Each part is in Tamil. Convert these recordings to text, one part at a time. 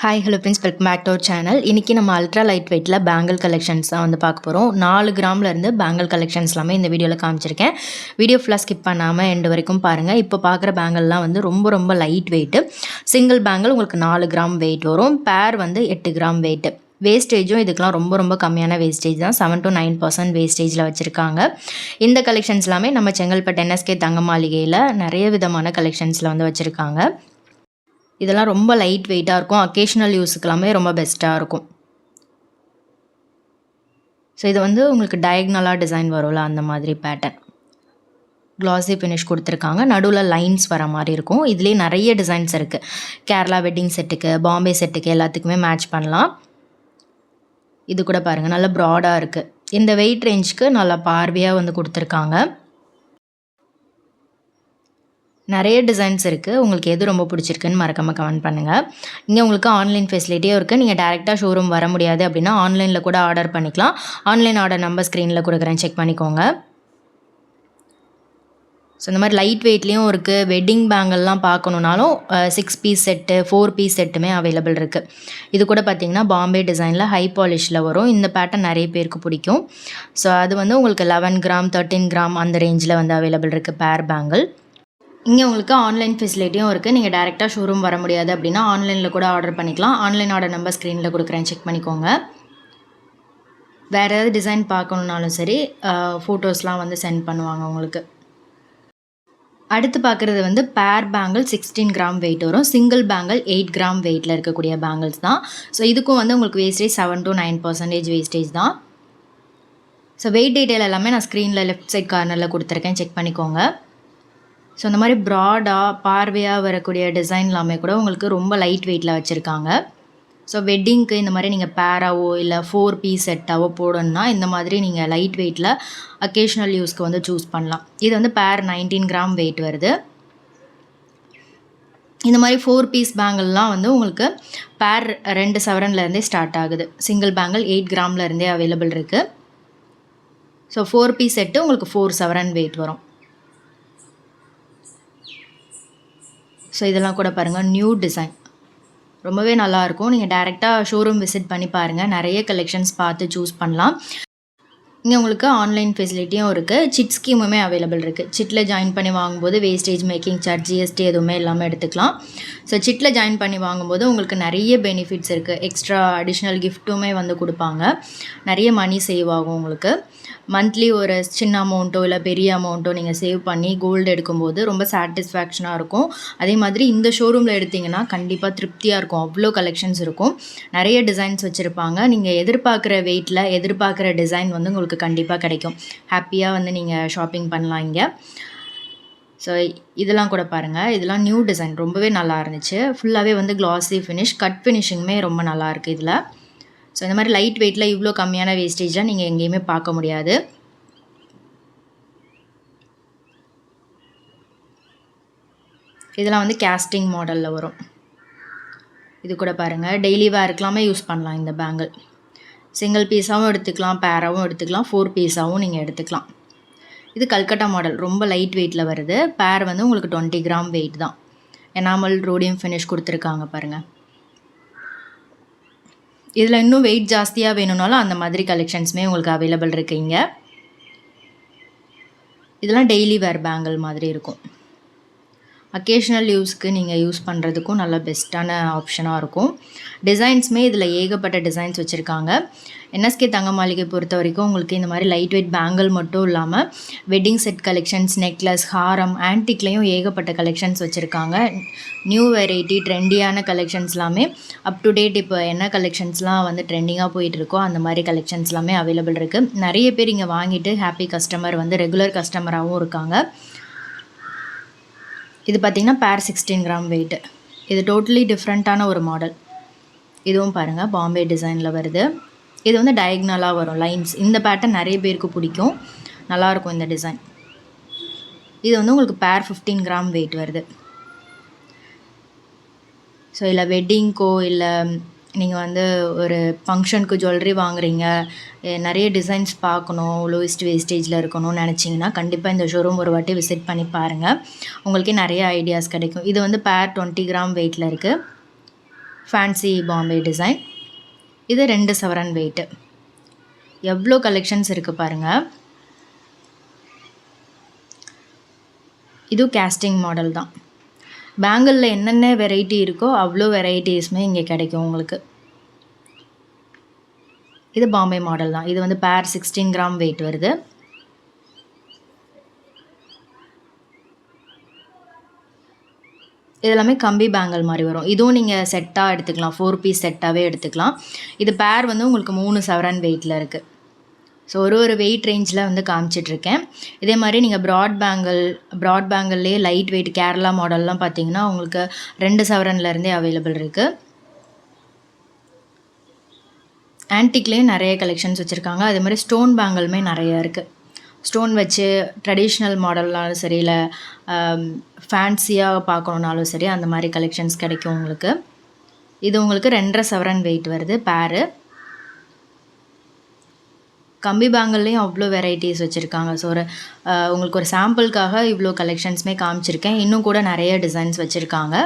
Hi hello friends, welcome back to our channel. இன்றைக்கி நம்ம அல்ட்ரா லைட் வெயிட்டில் பேங்கிள் கலெக்ஷன்ஸ் தான் வந்து பார்க்க போகிறோம். 4 கிராம்லேருந்து பேங்கிள் கலெக்ஷன்ஸ் எல்லாமே இந்த வீடியோவில் காமிச்சிருக்கேன். வீடியோ ஃபுல்லாக ஸ்கிப் பண்ணாமல் எண்டு வரைக்கும் பாருங்கள். இப்போ பார்க்குற பேங்கிள்லாம் வந்து ரொம்ப லைட் வெயிட்டு. சிங்கிள் பேங்கிள் உங்களுக்கு 4 கிராம் வெயிட் வரும். பேர் வந்து 8 கிராம் வெயிட்டு. வேஸ்டேஜும் இதுக்கெலாம் ரொம்ப கம்மியான வேஸ்டேஜ் தான். 7 to 9% வேஸ்டேஜில் வச்சுருக்காங்க. இந்த கலெக்ஷன்ஸ் எல்லாமே நம்ம செங்கல்பட்டு NSK தங்க மாளிகையில் நிறைய விதமான கலெக்ஷன்ஸில் வந்து வச்சுருக்காங்க. இதெல்லாம் ரொம்ப லைட் வெயிட்டாக இருக்கும். அக்கேஷனல் யூஸுக்கெல்லாமே ரொம்ப பெஸ்ட்டாக இருக்கும். ஸோ இது வந்து உங்களுக்கு டயக்னலாக டிசைன் வரும்ல, அந்த மாதிரி பேட்டர்ன். க்ளாஸி ஃபினிஷ் கொடுத்துருக்காங்க. நடுவில் லைன்ஸ் வர மாதிரி இருக்கும். இதுலேயே நிறைய டிசைன்ஸ் இருக்குது. கேரளா வெட்டிங் செட்டுக்கு, பாம்பே செட்டுக்கு எல்லாத்துக்குமே மேட்ச் பண்ணலாம். இது கூட பாருங்கள், நல்லா ப்ராடாக இருக்குது. இந்த வெயிட் ரேஞ்சுக்கு நல்லா பார்வையாக வந்து கொடுத்துருக்காங்க. நிறைய டிசைன்ஸ் இருக்குது. உங்களுக்கு எது ரொம்ப பிடிச்சிருக்குன்னு மறக்காமல் கமெண்ட் பண்ணுங்கள். இங்கே உங்களுக்கு ஆன்லைன் ஃபெசிலிட்டியும் இருக்குது. நீங்கள் டேரெக்டாக ஷோரூம் வர முடியாது அப்படின்னா ஆன்லைனில் கூட ஆர்டர் பண்ணிக்கலாம். ஆன்லைன் ஆர்டர் நம்பர் ஸ்க்ரீனில் கொடுக்குறேன், செக் பண்ணிக்கோங்க. ஸோ இந்த மாதிரி லைட் வெயிட்லேயும் இருக்குது. வெட்டிங் பேங்கிள்லாம் பார்க்கணுன்னாலும் 6 பீஸ் செட்டு, 4 பீஸ் செட்டுமே அவைலபிள் இருக்குது. இது கூட பார்த்திங்கன்னா பாம்பே டிசைனில் ஹை பாலிஷில் வரும். இந்த பேட்டர்ன் நிறைய பேருக்கு பிடிக்கும். ஸோ அது வந்து உங்களுக்கு 11 கிராம் 13 கிராம் அந்த ரேஞ்சில் வந்து அவைலபிள் இருக்குது பேர் பேங்கிள். இங்கே உங்களுக்கு ஆன்லைன் ஃபெசிலிட்டியும் இருக்குது. நீங்கள் டேரெக்டாக ஷோரூம் வர முடியாது அப்படின்னா ஆன்லைனில் கூட ஆர்டர் பண்ணிக்கலாம். ஆன்லைன் ஆர்டர் நம்பர் ஸ்க்ரீனில் கொடுக்குறேன், செக் பண்ணிக்கோங்க. வேறு ஏதாவது டிசைன் பார்க்கணுன்னாலும் சரி, ஃபோட்டோஸ்லாம் வந்து சென்ட் பண்ணுவாங்க உங்களுக்கு. அடுத்து பார்க்குறது வந்து பேர் பேங்கிள் 16 கிராம் வெயிட் வரும். சிங்கிள் பேங்கிள் 8 கிராம் வெயிட்டில் இருக்கக்கூடிய பேங்கிள்ஸ் தான். ஸோ இதுக்கும் வந்து உங்களுக்கு வேஸ்டேஜ் 7 to 9% வேஸ்டேஜ் தான். ஸோ வெயிட் டீட்டெயில் எல்லாமே நான் ஸ்க்ரீனில் லெஃப்ட் சைட் கார்னரில் கொடுத்துருக்கேன், செக் பண்ணிக்கோங்க. ஸோ இந்த மாதிரி ப்ராடாக பார்வையாக வரக்கூடிய டிசைன் எல்லாமே கூட உங்களுக்கு ரொம்ப லைட் வெயிட்டில் வச்சுருக்காங்க. ஸோ வெட்டிங்க்கு இந்த மாதிரி நீங்கள் பேராவோ இல்லை 4 பீஸ் செட்டாவோ போடணுன்னா இந்த மாதிரி நீங்கள் லைட் வெயிட்டில் அக்கேஷனல் யூஸ்க்கு வந்து சூஸ் பண்ணலாம். இது வந்து பேர் 19 கிராம் வெயிட் வருது. இந்த மாதிரி 4 பீஸ் பேங்கிள்லாம் வந்து உங்களுக்கு பேர் 2 சவரன்லேருந்தே ஸ்டார்ட் ஆகுது. சிங்கிள் பேங்கிள் 8 கிராம்லேருந்தே அவைலபிள் இருக்குது. ஸோ 4 பீஸ் செட்டு உங்களுக்கு 4 சவரன் வெயிட் வரும். ஸோ இதெல்லாம் கூட பாருங்கள், நியூ டிசைன் ரொம்பவே நல்லாயிருக்கும். நீங்கள் டேரெக்டாக ஷோரூம் விசிட் பண்ணி பாருங்கள். நிறைய கலெக்ஷன்ஸ் பார்த்து சூஸ் பண்ணலாம். இங்கே உங்களுக்கு ஆன்லைன் ஃபெசிலிட்டியும் இருக்குது. சிட் ஸ்கீமுமே அவைலபிள் இருக்குது. சிட்டில் ஜாயின் பண்ணி வாங்கும்போது வேஸ்டேஜ், மேக்கிங் சார்ஜ், GST எதுவுமே இல்லாமல் எடுத்துக்கலாம். ஸோ சிட்டில் ஜாயின் பண்ணி வாங்கும்போது உங்களுக்கு நிறைய பெனிஃபிட்ஸ் இருக்குது. எக்ஸ்ட்ரா அடிஷ்னல் கிஃப்ட்டுமே வந்து கொடுப்பாங்க. நிறைய மணி சேவ் ஆகும் உங்களுக்கு. மந்த்லி ஒரு சின்ன அமௌண்ட்டோ இல்லை பெரிய அமௌண்ட்டோ நீங்கள் சேவ் பண்ணி கோல்டு எடுக்கும்போது ரொம்ப சாட்டிஸ்ஃபேக்ஷனாக இருக்கும். அதே மாதிரி இந்த ஷோரூமில் எடுத்திங்கன்னா கண்டிப்பாக திருப்தியாக இருக்கும். அவ்வளோ கலெக்ஷன்ஸ் இருக்கும். நிறைய டிசைன்ஸ் வச்சுருப்பாங்க. நீங்கள் எதிர்பார்க்குற வெயிட்டில் எதிர்பார்க்குற டிசைன் வந்து உங்களுக்கு கண்டிப்பாக கிடைக்கும். ஹாப்பியாக வந்து நீங்கள் ஷாப்பிங் பண்ணலாம் இங்கே. ஸோ இதெல்லாம் கூட பாருங்கள், இதெல்லாம் நியூ டிசைன் ரொம்பவே நல்லா இருந்துச்சு. ஃபுல்லாகவே வந்து க்ளாஸி ஃபினிஷ், கட் ஃபினிஷிங்குமே ரொம்ப நல்லாயிருக்கு இதில். ஸோ இந்த மாதிரி லைட் வெயிட்டில் இவ்வளோ கம்மியான வேஸ்டேஜ்லாம் நீங்கள் எங்கேயுமே பார்க்க முடியாது. இதெல்லாம் வந்து கேஸ்டிங் மாடலில் வரும். இது கூட பாருங்கள், டெய்லி வேர்க்கெலாமே யூஸ் பண்ணலாம் இந்த பேங்கிள். சிங்கிள் பீஸாகவும் எடுத்துக்கலாம், பேராகவும் எடுத்துக்கலாம், 4 பீஸாகவும் நீங்கள் எடுத்துக்கலாம். இது கல்கட்டா மாடல், ரொம்ப லைட் வெயிட்டில் வருது. பேர் வந்து உங்களுக்கு 20 கிராம் வெயிட் தான். எனாமல் ரோடியம் ஃபினிஷ் கொடுத்துருக்காங்க பாருங்கள். இதில் இன்னும் வெயிட் ஜாஸ்தியாக வேணும்னாலும் அந்த மாதிரி கலெக்ஷன்ஸுமே உங்களுக்கு அவைலபிள் இருக்குங்க. இதெல்லாம் டெய்லி வேர் பேங்கிள் மாதிரி இருக்கும். அக்கேஷனல் யூஸ்க்கு நீங்கள் யூஸ் பண்ணுறதுக்கும் நல்ல பெஸ்ட்டான ஆப்ஷனாக இருக்கும். டிசைன்ஸுமே இதில் ஏகப்பட்ட டிசைன்ஸ் வச்சுருக்காங்க. NSK தங்க மாளிகை பொறுத்த வரைக்கும் உங்களுக்கு இந்த மாதிரி லைட் வெயிட் பேங்கிள் மட்டும் இல்லாமல் வெட்டிங் செட் கலெக்ஷன்ஸ், நெக்லஸ், ஹாரம், ஆன்டிக்லேயும் ஏகப்பட்ட கலெக்ஷன்ஸ் வச்சுருக்காங்க. நியூ வெரைட்டி ட்ரெண்டியான கலெக்ஷன்ஸ் எல்லாமே அப் டு டேட். இப்போ என்ன கலெக்ஷன்ஸ்லாம் வந்து ட்ரெண்டிங்காக போயிட்டுருக்கோ அந்த மாதிரி கலெக்ஷன்ஸ் எல்லாமே அவைலபிள் இருக்குது. நிறைய பேர் இங்கே வாங்கிட்டு ஹாப்பி கஸ்டமர் வந்து ரெகுலர் கஸ்டமராகவும் இருக்காங்க. இது பார்த்திங்கன்னா பேர் 16 கிராம் வெயிட்டு. இது டோட்டலி டிஃப்ரெண்ட்டான ஒரு மாடல். இதுவும் பாருங்கள், பாம்பே டிசைனில் வருது. இது வந்து டயக்னலாக வரும் லைன்ஸ். இந்த பேட்டர்ன் நிறைய பேருக்கு பிடிக்கும், நல்லாயிருக்கும் இந்த டிசைன். இது வந்து உங்களுக்கு பேர் 15 கிராம் வெயிட் வருது. ஸோ இல்லை வெட்டிங்க்கோ இல்லை நீங்கள் வந்து ஒரு ஃபங்க்ஷனுக்கு ஜுவல்லரி வாங்குறீங்க, நிறைய டிசைன்ஸ் பார்க்கணும், லோயஸ்ட் வேஸ்டேஜில் இருக்கணும்னு நினச்சிங்கன்னா கண்டிப்பாக இந்த ஷோரூம் ஒரு வாட்டி விசிட் பண்ணி பாருங்கள். உங்களுக்கே நிறைய ஐடியாஸ் கிடைக்கும். இது வந்து பேர் 20 கிராம் வெயிட்டில் இருக்குது. Fancy Bombay design. இது 2 சவரன் வெயிட்டு. எவ்வளோ கலெக்ஷன்ஸ் இருக்குது பாருங்கள். இதுவும் கேஸ்டிங் மாடல் தான். பேங்கிளில் என்னென்ன வெரைட்டி இருக்கோ அவ்வளோ வெரைட்டிஸுமே இங்கே கிடைக்கும் உங்களுக்கு. இது பாம்பே மாடல் தான். இது வந்து பேர் 16 கிராம் வெயிட் வருது. இதெல்லாமே கம்பி பேங்கிள் மாதிரி வரும். இதுவும் நீங்கள் செட்டாக எடுத்துக்கலாம், 4 பீஸ் செட்டாகவே எடுத்துக்கலாம். இது பேர் வந்து உங்களுக்கு 3 சவரன் வெயிட்டில் இருக்குது. ஸோ ஒரு வெயிட் ரேஞ்சில் வந்து காமிச்சிட்ருக்கேன். இதே மாதிரி நீங்கள் ப்ராட் பேங்கிள்லேயே லைட் வெயிட் கேரளா மாடல்லாம் பார்த்தீங்கன்னா உங்களுக்கு 2 சவரன்லேருந்தே அவைலபிள் இருக்குது. ஆன்டிக்லேயும் நிறைய கலெக்ஷன்ஸ் வச்சுருக்காங்க. அதே மாதிரி ஸ்டோன் பேங்கிளுமே நிறையா இருக்குது. ஸ்டோன் வச்சு ட்ரெடிஷ்னல் மாடல்னாலும் சரி, இல்லை ஃபேன்சியாக பார்க்கணுன்னாலும் சரி, அந்த மாதிரி கலெக்ஷன்ஸ் கிடைக்கும் உங்களுக்கு. இது உங்களுக்கு 2.5 சவரன் வெயிட் வருது பேரு. கம்பி பேங்கிள்லேயும் அவ்வளோ வெரைட்டிஸ் வச்சுருக்காங்க. ஸோ உங்களுக்கு ஒரு சாம்பிளுக்காக இவ்வளோ கலெக்ஷன்ஸுமே காமிச்சிருக்கேன். இன்னும் கூட நிறைய டிசைன்ஸ் வச்சுருக்காங்க.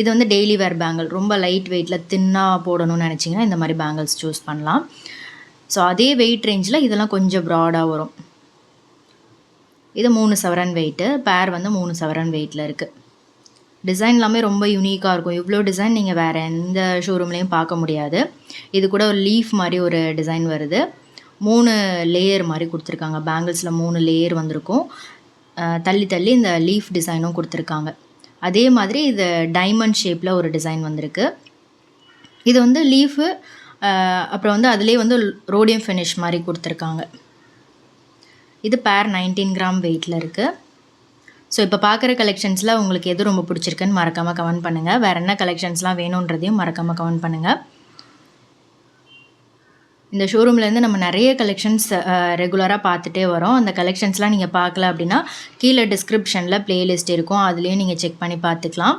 இது வந்து டெய்லி வேர் பேங்கிள். ரொம்ப லைட் வெயிட்டில் தின்னாக போடணும்னு நினச்சிங்கன்னா இந்த மாதிரி பேங்கிள்ஸ் சூஸ் பண்ணலாம். ஸோ அதே வெயிட் ரேஞ்சில் இதெல்லாம் கொஞ்சம் ப்ராடாக வரும். இது 3 சவரன் வெயிட்டு. பேர் வந்து 3 சவரன் வெயிட்டில் இருக்குது. டிசைன் எல்லாமே ரொம்ப யூனிக்காக இருக்கும். இவ்வளோ டிசைன் நீங்கள் வேறு எந்த ஷோரூம்லேயும் பார்க்க முடியாது. இது கூட ஒரு லீஃப் மாதிரி ஒரு டிசைன் வருது. 3 லேயர் மாதிரி கொடுத்துருக்காங்க. பேங்கிள்ஸில் 3 லேயர் வந்திருக்கும். தள்ளி தள்ளி இந்த லீஃப் டிசைனும் கொடுத்துருக்காங்க. அதே மாதிரி இது டைமண்ட் ஷேப்பில் ஒரு டிசைன் வந்திருக்கு. இது வந்து லீஃபு, அப்புறம் வந்து அதுலேயே வந்து ரோடியம் ஃபினிஷ் மாதிரி கொடுத்துருக்காங்க. இது பேர் 19 கிராம் வெயிட்டில் இருக்குது. ஸோ இப்போ பார்க்குற கலெக்ஷன்ஸில் உங்களுக்கு எது ரொம்ப பிடிச்சிருக்குன்னு மறக்காமல் கமெண்ட் பண்ணுங்கள். வேறு என்ன கலெக்ஷன்ஸ்லாம் வேணுன்றதையும் மறக்காமல் கமெண்ட் பண்ணுங்கள். இந்த ஷோரூம்லேருந்து நம்ம நிறைய கலெக்ஷன்ஸ் ரெகுலராக பார்த்துட்டே வரோம். அந்த கலெக்ஷன்ஸ்லாம் நீங்கள் பார்க்கல அப்படின்னா கீழே டிஸ்கிரிப்ஷனில் ப்ளேலிஸ்ட் இருக்கும், அதுலேயும் நீங்கள் செக் பண்ணி பார்த்துக்கலாம்.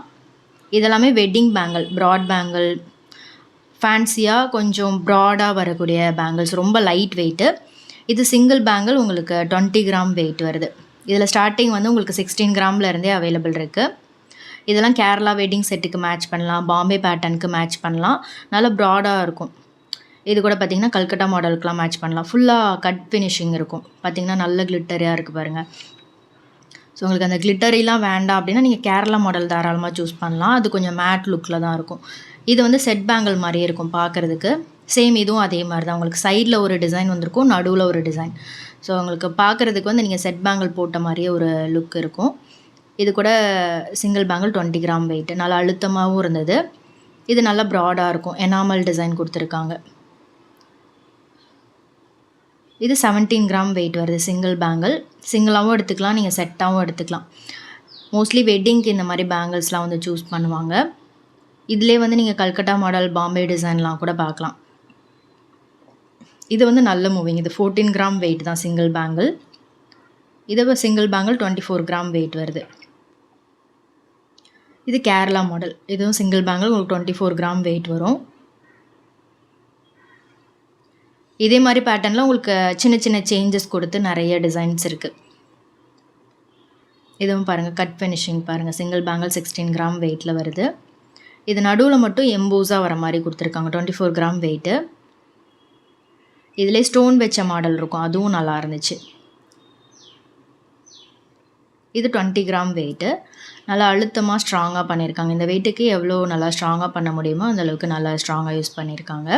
இதெல்லாமே வெட்டிங் பேங்கிள், ப்ராட் பேங்கிள், ஃபேன்சியாக கொஞ்சம் ப்ராடாக வரக்கூடிய பேங்கிள்ஸ், ரொம்ப லைட் வெயிட்டு. இது சிங்கிள் பேங்கிள் உங்களுக்கு 20 கிராம் வெயிட் வருது. இதில் ஸ்டார்டிங் வந்து உங்களுக்கு 16 கிராம்லேருந்தே அவைலபிள் இருக்குது. இதெல்லாம் கேரளா வெட்டிங் செட்டுக்கு மேட்ச் பண்ணலாம், பாம்பே பேட்டர்னுக்கு மேட்ச் பண்ணலாம். நல்லா ப்ராடாக இருக்கும். இது கூட பார்த்திங்கன்னா கல்கட்டா மாடலுக்குலாம் மேட்ச் பண்ணலாம். ஃபுல்லாக கட் ஃபினிஷிங் இருக்கும். பார்த்திங்கன்னா நல்ல கிளிட்டரியாக இருக்குது பாருங்கள். ஸோ உங்களுக்கு அந்த கிளிட்டரிலாம் வேண்டாம் அப்படின்னா நீங்கள் கேரளா மாடல் தாராளமாக சூஸ் பண்ணலாம். அது கொஞ்சம் மேட் லுக்கில் தான் இருக்கும். இது வந்து செட் பேங்கிள் மாதிரியே இருக்கும் பார்க்குறதுக்கு. சேம் இதுவும் அதே மாதிரி தான். உங்களுக்கு சைடில் ஒரு டிசைன் வந்திருக்கும், நடுவில் ஒரு டிசைன். ஸோ உங்களுக்கு பார்க்குறதுக்கு வந்து நீங்கள் செட் பேங்கிள் போட்ட மாதிரியே ஒரு லுக் இருக்கும். இது கூட சிங்கிள் பேங்கிள் 20 கிராம் வெயிட். நல்லா அழுத்தமாகவும் இருந்தது. இது நல்லா ப்ராடாக இருக்கும். எனாமல் டிசைன் கொடுத்துருக்காங்க. இது 17 கிராம் வெயிட் வருது. Single bangle. சிங்கிளாகவும் எடுத்துக்கலாம், நீங்கள் செட்டாகவும் எடுத்துக்கலாம். மோஸ்ட்லி வெட்டிங்க்கு இந்த மாதிரி பேங்கிள்ஸ்லாம் வந்து சூஸ் பண்ணுவாங்க. இதிலே வந்து நீங்கள் கல்கட்டா மாடல், பாம்பே டிசைன்லாம் கூட பார்க்கலாம். இது வந்து நல்ல மூவிங். இது 14 கிராம் வெயிட் தான் சிங்கிள் பேங்கிள். இது சிங்கிள் பேங்கிள் 24 கிராம் வெயிட் வருது. இது கேரளா மாடல். இதுவும் சிங்கிள் பேங்கிள் உங்களுக்கு 24 கிராம் வெயிட் வரும். இதே மாதிரி பேட்டர்னில் உங்களுக்கு சின்ன சின்ன சேஞ்சஸ் கொடுத்து நிறைய டிசைன்ஸ் இருக்குது. இதுவும் பாருங்கள், கட் ஃபினிஷிங் பாருங்கள். சிங்கிள் பேங்கிள் 16 கிராம் வெயிட்டில் வருது. இது நடுவில் மட்டும் எம்போஸாக வர மாதிரி கொடுத்துருக்காங்க. 24 கிராம் வெயிட்டு. இதிலே ஸ்டோன் வச்ச மாடல் இருக்கும், அதுவும் நல்லா இருந்துச்சு. இது 20 கிராம் வெயிட்டு. நல்லா அழுத்தமாக ஸ்ட்ராங்காக பண்ணியிருக்காங்க. இந்த வெயிட்டுக்கு எவ்வளோ நல்லா ஸ்ட்ராங்காக பண்ண முடியுமோ அந்தளவுக்கு நல்லா ஸ்ட்ராங்காக யூஸ் பண்ணியிருக்காங்க.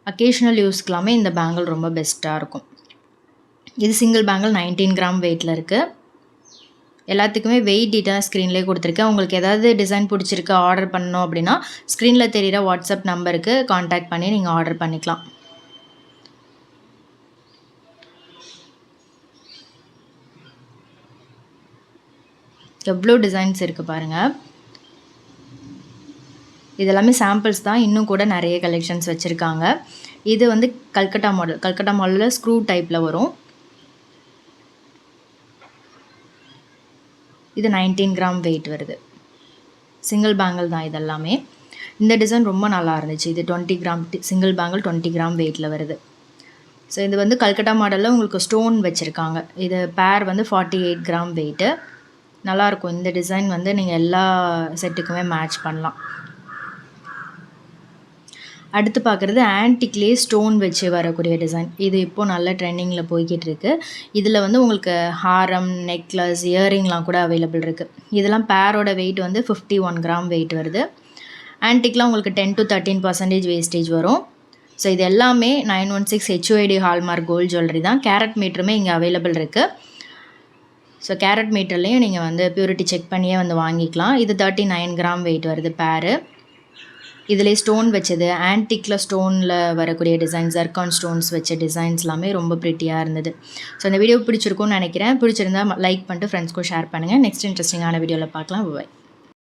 அக்கேஷ்னல் யூஸ்க்கெல்லாமே இந்த பேங்கிள் ரொம்ப பெஸ்ட்டாக இருக்கும். இது சிங்கிள் பேங்கிள் 19 கிராம் வெயிட்டில் இருக்குது. எல்லாத்துக்குமே வெயிட் டீட்டெயிலாக ஸ்க்ரீன்லேயே கொடுத்துருக்கேன். உங்களுக்கு ஏதாவது டிசைன் பிடிச்சிருக்கு, ஆர்டர் பண்ணணும் அப்படின்னா ஸ்க்ரீனில் தெரிகிற வாட்ஸ்அப் நம்பருக்கு காண்டாக்ட் பண்ணி நீங்கள் ஆர்டர் பண்ணிக்கலாம். எவ்வளோ டிசைன்ஸ் இருக்குது பாருங்கள். இதெல்லாமே சாம்பிள்ஸ் தான். இன்னும் கூட நிறைய கலெக்ஷன்ஸ் வச்சுருக்காங்க. இது வந்து கல்கட்டா மாடல். கல்கட்டா மாடலில் ஸ்க்ரூ டைப்பில் வரும். இது 19 கிராம் வெயிட் வருது. சிங்கிள் பேங்கிள் தான் இதெல்லாமே. இந்த டிசைன் ரொம்ப நல்லா இருந்துச்சு. இது 20 கிராம் சிங்கிள் பேங்கிள் 20 கிராம் வெயிட்டில் வருது. ஸோ இது வந்து கல்கட்டா மாடலில் உங்களுக்கு ஸ்டோன் வச்சுருக்காங்க. இது பேர் வந்து 48 கிராம் வெயிட்டு. நல்லாயிருக்கும். இந்த டிசைன் வந்து நீங்கள் எல்லா செட்டுக்குமே மேட்ச் பண்ணலாம். அடுத்து பார்க்குறது ஆன்டிக்லேயே ஸ்டோன் வச்சு வரக்கூடிய டிசைன். இது இப்போது நல்ல ட்ரெண்டிங்கில் போய்கிட்டு இருக்கு. இதில் வந்து உங்களுக்கு ஹாரம், நெக்லஸ், இயரிங்லாம் கூட அவைலபிள் இருக்குது. இதெல்லாம் பேரோட வெயிட் வந்து 51 கிராம் வெயிட் வருது. ஆன்டிக்லாம் உங்களுக்கு 10 to 13% வேஸ்டேஜ் வரும். ஸோ இது எல்லாமே 916 HUID ஹால்மார்க் கோல்டு ஜுவல்லரி தான். கேரட் மீட்டருமே இங்கே அவைலபிள் இருக்குது. ஸோ கேரட் மீட்டர்லேயும் நீங்கள் வந்து பியூரிட்டி செக் பண்ணியே வந்து வாங்கிக்கலாம். இது 39 கிராம் வெயிட் வருது பேரு. இதிலே ஸ்டோன் வச்சது, ஆன்டிக்கில் ஸ்டோனில் வரக்கூடிய டிசைன்ஸ், ஜர்கான் ஸ்டோன்ஸ் வச்ச டிசைன்ஸ் எல்லாமே ரொம்ப ப்ரிட்டியாக இருந்தது. ஸோ இந்த வீடியோ பிடிச்சிருக்கும்னு நினைக்கிறேன். பிடிச்சிருந்தா லைக் பண்ணிட்டு ஃப்ரெண்ட்ஸ்க்கும் ஷேர் பண்ணுங்கள். நெக்ஸ்ட் இன்ட்ரெஸ்டிங்கான வீடியோவில் பார்க்கலாம். பாய்.